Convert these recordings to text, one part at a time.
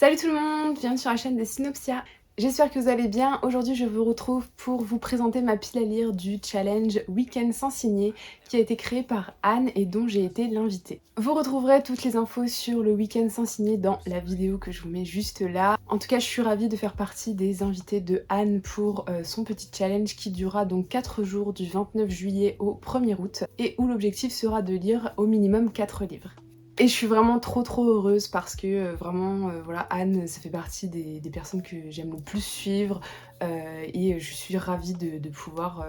Salut tout le monde, bienvenue sur la chaîne des Synopsia. J'espère que vous allez bien. Aujourd'hui, je vous retrouve pour vous présenter ma pile à lire du challenge Week-end sans signer qui a été créé par Anne et dont j'ai été l'invitée. Vous retrouverez toutes les infos sur le Week-end sans signer dans la vidéo que je vous mets juste là. En tout cas, je suis ravie de faire partie des invités de Anne pour son petit challenge qui durera donc 4 jours du 29 juillet au 1er août et où l'objectif sera de lire au minimum 4 livres. Et je suis vraiment trop heureuse parce que vraiment voilà, Anne ça fait partie des personnes que j'aime le plus suivre et je suis ravie de pouvoir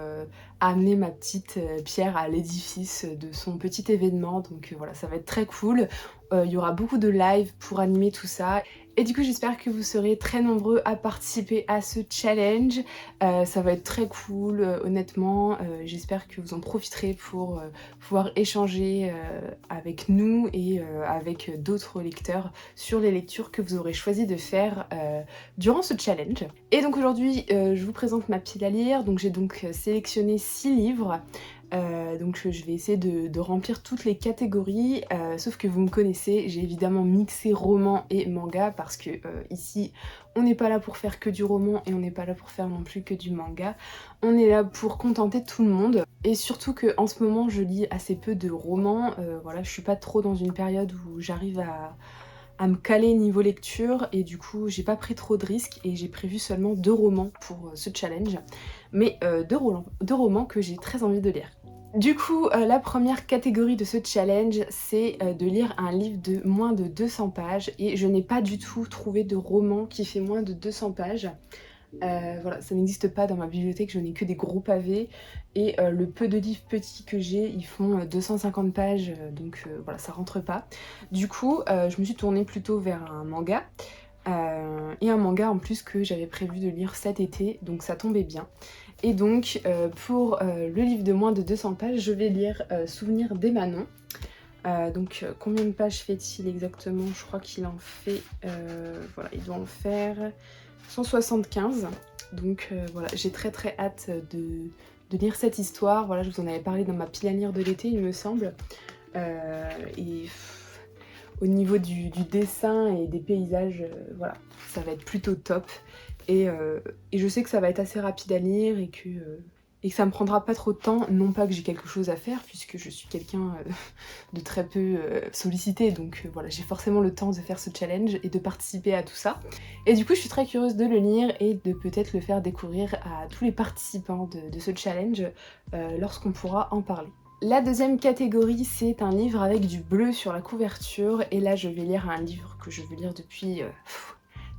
amener ma petite pierre à l'édifice de son petit événement. Donc voilà, ça va être très cool. Il y aura beaucoup de live pour animer tout ça. Et du coup j'espère que vous serez très nombreux à participer à ce challenge. Ça va être très cool, honnêtement. J'espère que vous en profiterez pour pouvoir échanger avec nous et avec d'autres lecteurs sur les lectures que vous aurez choisi de faire durant ce challenge. Et donc aujourd'hui, je vous présente ma pile à lire. Donc j'ai donc sélectionné 6 livres. Donc je vais essayer de remplir toutes les catégories, sauf que vous me connaissez, j'ai évidemment mixé roman et manga parce que ici on n'est pas là pour faire que du roman et on n'est pas là pour faire non plus que du manga. On est là pour contenter tout le monde et surtout que en ce moment je lis assez peu de romans, voilà, je suis pas trop dans une période où j'arrive à me caler niveau lecture et du coup j'ai pas pris trop de risques et j'ai prévu seulement 2 romans pour ce challenge, mais 2 romans que j'ai très envie de lire. Du coup, la première catégorie de ce challenge, c'est de lire un livre de moins de 200 pages et je n'ai pas du tout trouvé de roman qui fait moins de 200 pages. Voilà, ça n'existe pas dans ma bibliothèque, je n'ai que des gros pavés et le peu de livres petits que j'ai, ils font 250 pages, donc voilà, ça rentre pas. Du coup, je me suis tournée plutôt vers un manga, et un manga en plus que j'avais prévu de lire cet été, donc ça tombait bien. Et donc, pour le livre de moins de 200 pages, je vais lire Souvenir des Manons. Donc combien de pages fait-il exactement? Je crois qu'il en fait, voilà, il doit en faire 175. Donc voilà, j'ai très hâte de lire cette histoire. Voilà, je vous en avais parlé dans ma pile à lire de l'été, il me semble. Et au niveau du dessin et des paysages, voilà, ça va être plutôt top. Et je sais que ça va être assez rapide à lire et que ça me prendra pas trop de temps, non pas que j'ai quelque chose à faire puisque je suis quelqu'un de très peu sollicité, donc voilà, j'ai forcément le temps de faire ce challenge et de participer à tout ça. Et du coup je suis très curieuse de le lire et de peut-être le faire découvrir à tous les participants de ce challenge lorsqu'on pourra en parler. La deuxième catégorie, c'est un livre avec du bleu sur la couverture et là je vais lire un livre que je veux lire depuis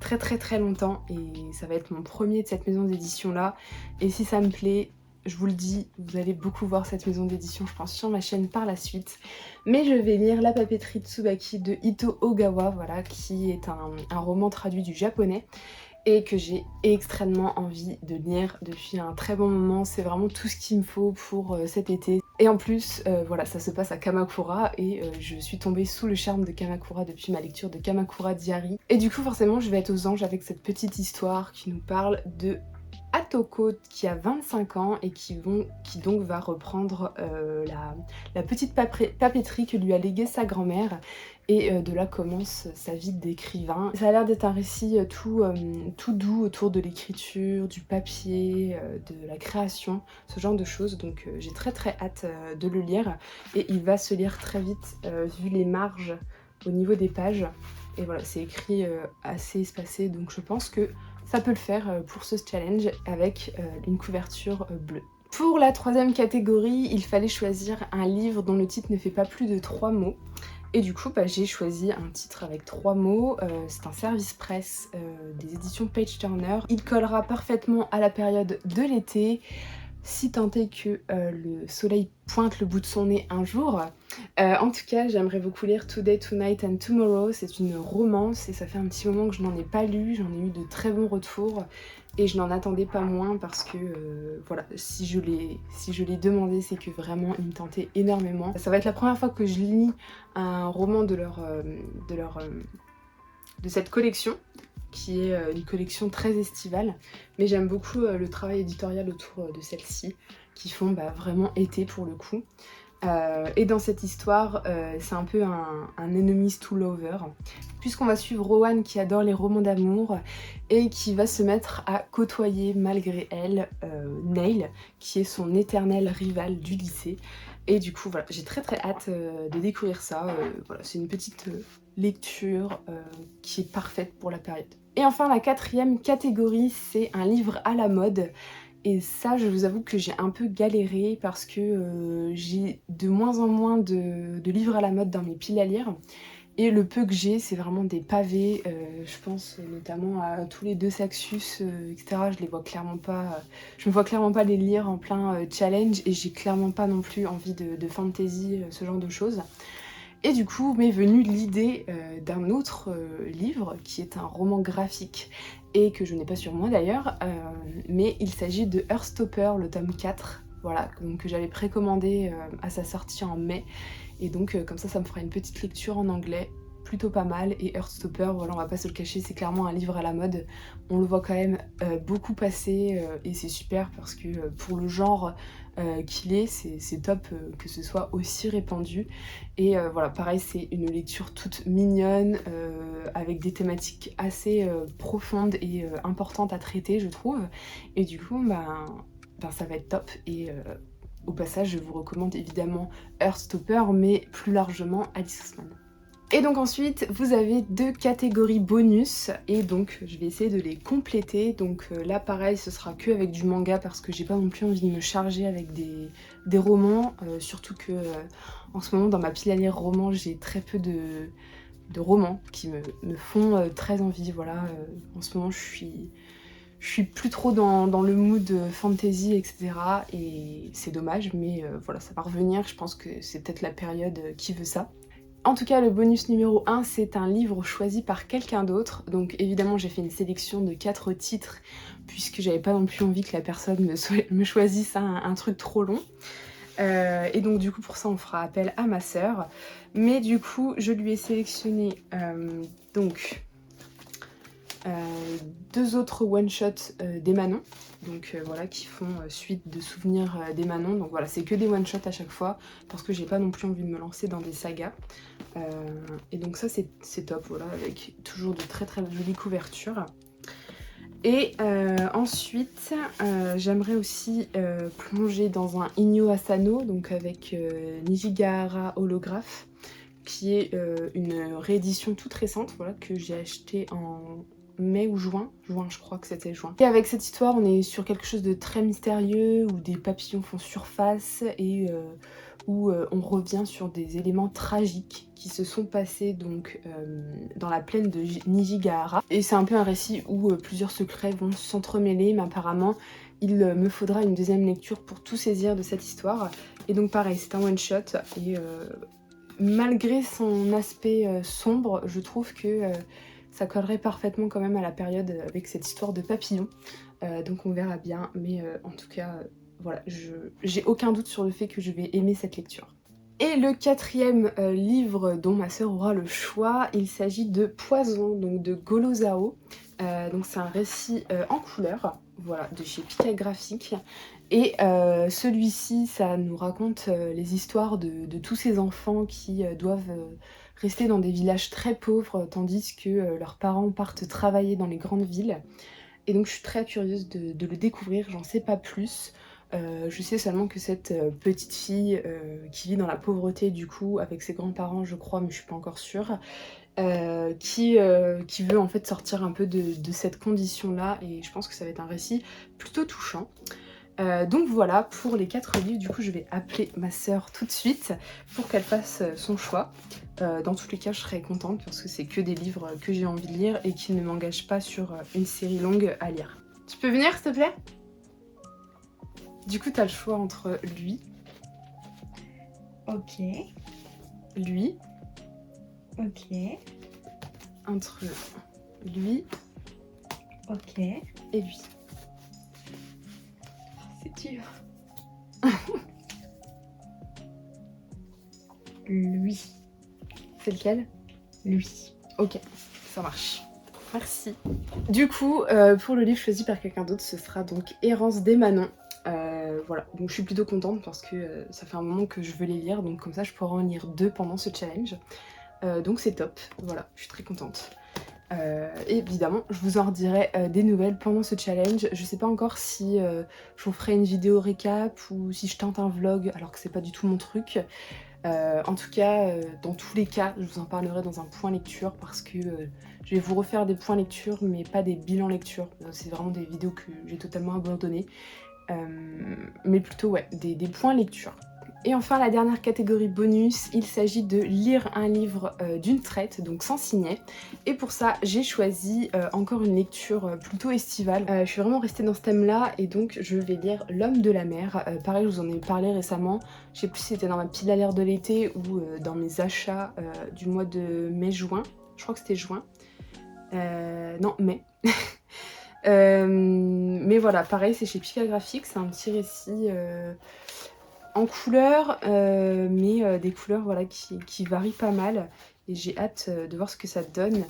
très longtemps et ça va être mon premier de cette maison d'édition là, et si ça me plaît, je vous le dis, vous allez beaucoup voir cette maison d'édition je pense sur ma chaîne par la suite. Mais je vais lire La papeterie Tsubaki de Ito Ogawa, voilà, qui est un roman traduit du japonais et que j'ai extrêmement envie de lire depuis un très bon moment. C'est vraiment tout ce qu'il me faut pour cet été. Et en plus, voilà, ça se passe à Kamakura et je suis tombée sous le charme de Kamakura depuis ma lecture de Kamakura Diary. Et du coup, forcément, je vais être aux anges avec cette petite histoire qui nous parle de Atoko qui a 25 ans et qui donc va reprendre la petite papeterie que lui a léguée sa grand-mère. Et de là commence sa vie d'écrivain. Ça a l'air d'être un récit tout doux autour de l'écriture, du papier, de la création, ce genre de choses. Donc j'ai très hâte de le lire. Et il va se lire très vite vu les marges au niveau des pages. Et voilà, c'est écrit assez espacé, donc je pense que ça peut le faire pour ce challenge avec une couverture bleue. Pour la troisième catégorie, il fallait choisir un livre dont le titre ne fait pas plus de 3 mots. Et du coup, j'ai choisi un titre avec 3 mots. C'est un service presse des éditions Page Turner. Il collera parfaitement à la période de l'été, si tant est que le soleil pointe le bout de son nez un jour. En tout cas, j'aimerais beaucoup lire Today, Tonight and Tomorrow. C'est une romance et ça fait un petit moment que je n'en ai pas lu. J'en ai eu de très bons retours et je n'en attendais pas moins parce que voilà, si je l'ai demandé, c'est que vraiment il me tentait énormément. Ça va être la première fois que je lis un roman de cette collection, qui est une collection très estivale, mais j'aime beaucoup le travail éditorial autour de celle-ci, qui font vraiment été pour le coup. Et dans cette histoire, c'est un peu un enemies to lover, puisqu'on va suivre Rowan qui adore les romans d'amour et qui va se mettre à côtoyer malgré elle Neil, qui est son éternel rival du lycée. Et du coup voilà, j'ai très hâte de découvrir ça. Voilà, c'est une petite lecture qui est parfaite pour la période. Et enfin la quatrième catégorie, c'est un livre à la mode. Et ça, je vous avoue que j'ai un peu galéré parce que j'ai de moins en moins de livres à la mode dans mes piles à lire. Et le peu que j'ai, c'est vraiment des pavés. Je pense notamment à tous les deux Saxus, etc. Je les vois clairement pas. Je me vois clairement pas les lire en plein challenge et j'ai clairement pas non plus envie de fantasy, ce genre de choses. Et du coup m'est venue l'idée d'un autre livre qui est un roman graphique et que je n'ai pas sur moi d'ailleurs, mais il s'agit de Heartstopper, le tome 4, voilà, donc, que j'avais précommandé à sa sortie en mai. Et donc comme ça me fera une petite lecture en anglais, plutôt pas mal. Et Heartstopper, voilà, on va pas se le cacher, c'est clairement un livre à la mode. On le voit quand même beaucoup passer et c'est super parce que pour le genre qu'il est, c'est top que ce soit aussi répandu. Et voilà, pareil, c'est une lecture toute mignonne, avec des thématiques assez profondes et importantes à traiter, je trouve. Et du coup, ben ça va être top. Et au passage, je vous recommande évidemment Heartstopper, mais plus largement Alice Oseman. Et donc ensuite, vous avez deux catégories bonus, et donc je vais essayer de les compléter. Donc là pareil, ce sera que avec du manga parce que j'ai pas non plus envie de me charger avec des romans, surtout que en ce moment dans ma pile à lire romans, j'ai très peu de romans qui me font très envie. Voilà, en ce moment je suis plus trop dans le mood fantasy, etc. Et c'est dommage, mais voilà, ça va revenir. Je pense que c'est peut-être la période qui veut ça. En tout cas, le bonus numéro 1, c'est un livre choisi par quelqu'un d'autre. Donc évidemment, j'ai fait une sélection de 4 titres, puisque j'avais pas non plus envie que la personne me choisisse un truc trop long. Et donc du coup, pour ça, on fera appel à ma sœur. Mais du coup, je lui ai sélectionné donc deux autres one-shots d'Emanon, donc voilà, qui font suite de souvenirs d'Emanon. Donc voilà, c'est que des one-shots à chaque fois, parce que j'ai pas non plus envie de me lancer dans des sagas. Et donc ça c'est top, voilà, avec toujours de très jolies couvertures. Et ensuite, j'aimerais aussi plonger dans un Inyo Asano, donc avec Nijigahara Holograph, qui est une réédition toute récente, voilà, que j'ai acheté en mai ou juin, je crois que c'était juin. Et avec cette histoire, on est sur quelque chose de très mystérieux, où des papillons font surface et où on revient sur des éléments tragiques qui se sont passés donc dans la plaine de Nijigahara. Et c'est un peu un récit où plusieurs secrets vont s'entremêler, mais apparemment il me faudra une deuxième lecture pour tout saisir de cette histoire. Et donc pareil, c'est un one shot et malgré son aspect sombre, je trouve que ça collerait parfaitement quand même à la période avec cette histoire de papillon. Donc on verra bien, mais en tout cas, voilà, j'ai aucun doute sur le fait que je vais aimer cette lecture. Et le quatrième livre dont ma sœur aura le choix, il s'agit de Poison, donc de Golo Zhao. Donc c'est un récit en couleur, voilà, de chez Pika Graphique. Et celui-ci, ça nous raconte les histoires de tous ces enfants qui doivent rester dans des villages très pauvres, tandis que leurs parents partent travailler dans les grandes villes. Et donc je suis très curieuse de le découvrir, j'en sais pas plus. Je sais seulement que cette petite fille qui vit dans la pauvreté du coup avec ses grands-parents je crois, mais je suis pas encore sûre, qui veut en fait sortir un peu de cette condition là, et je pense que ça va être un récit plutôt touchant. Donc voilà pour les 4 livres. Du coup je vais appeler ma sœur tout de suite pour qu'elle fasse son choix. Dans tous les cas je serai contente parce que c'est que des livres que j'ai envie de lire et qui ne m'engagent pas sur une série longue à lire. Tu peux venir s'il te plaît? Du coup t'as le choix entre lui, Ok, lui, ok, entre lui ok. et lui. C'est dur. Lui. C'est lequel? Lui. Ok, ça marche. Merci. Du coup, pour le livre choisi par quelqu'un d'autre, ce sera donc Errance d'Emanon. Voilà, donc je suis plutôt contente parce que ça fait un moment que je veux les lire, donc comme ça je pourrai en lire 2 pendant ce challenge. Donc c'est top, voilà, je suis très contente. Et évidemment, je vous en redirai des nouvelles pendant ce challenge. Je sais pas encore si je vous ferai une vidéo récap ou si je tente un vlog alors que c'est pas du tout mon truc. En tout cas, dans tous les cas, je vous en parlerai dans un point lecture parce que je vais vous refaire des points lecture mais pas des bilans lecture. C'est vraiment des vidéos que j'ai totalement abandonnées. Mais plutôt ouais, des points lecture. Et enfin la dernière catégorie bonus, il s'agit de lire un livre d'une traite, donc sans signet. Et pour ça j'ai choisi encore une lecture plutôt estivale. Je suis vraiment restée dans ce thème là et donc je vais lire L'homme de la mer. Pareil, je vous en ai parlé récemment, je sais plus si c'était dans ma pile à lire de l'été ou dans mes achats du mois de mai-juin. Je crois que c'était juin. Non, mai. Mais voilà, pareil, c'est chez Pika Graphics, c'est un petit récit en couleurs, mais des couleurs voilà, qui varient pas mal. Et j'ai hâte de voir ce que ça donne.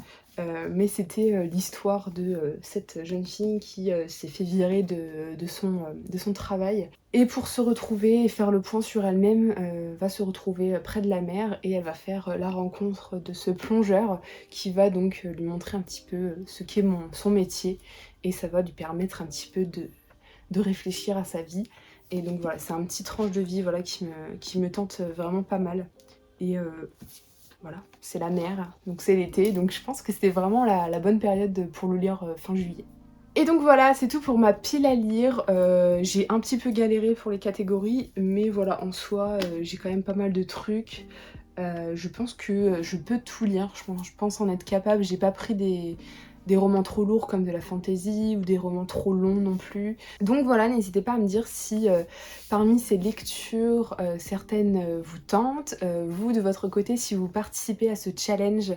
Mais c'était l'histoire de cette jeune fille qui s'est fait virer de son travail. Et pour se retrouver et faire le point sur elle-même, va se retrouver près de la mer et elle va faire la rencontre de ce plongeur qui va donc lui montrer un petit peu ce qu'est son métier. Et ça va lui permettre un petit peu de réfléchir à sa vie. Et donc voilà, c'est un petit tranche de vie voilà, qui me tente vraiment pas mal. Et voilà, c'est la mer, donc c'est l'été, donc je pense que c'était vraiment la bonne période pour le lire fin juillet. Et donc voilà, c'est tout pour ma pile à lire. J'ai un petit peu galéré pour les catégories, mais voilà, en soi, j'ai quand même pas mal de trucs. Je pense que je peux tout lire, je pense en être capable. J'ai pas pris des romans trop lourds comme de la fantasy ou des romans trop longs non plus. Donc voilà, n'hésitez pas à me dire si parmi ces lectures, certaines vous tentent. Vous, de votre côté, si vous participez à ce challenge,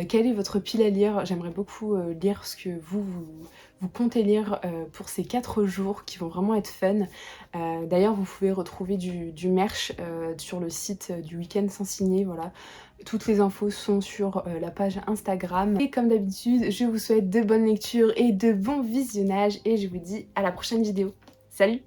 quelle est votre pile à lire? J'aimerais beaucoup lire ce que vous comptez lire pour ces 4 jours qui vont vraiment être fun. D'ailleurs, vous pouvez retrouver du merch sur le site du Week-end sans signer, voilà. Toutes les infos sont sur la page Instagram. Et comme d'habitude, je vous souhaite de bonnes lectures et de bons visionnages et je vous dis à la prochaine vidéo. Salut!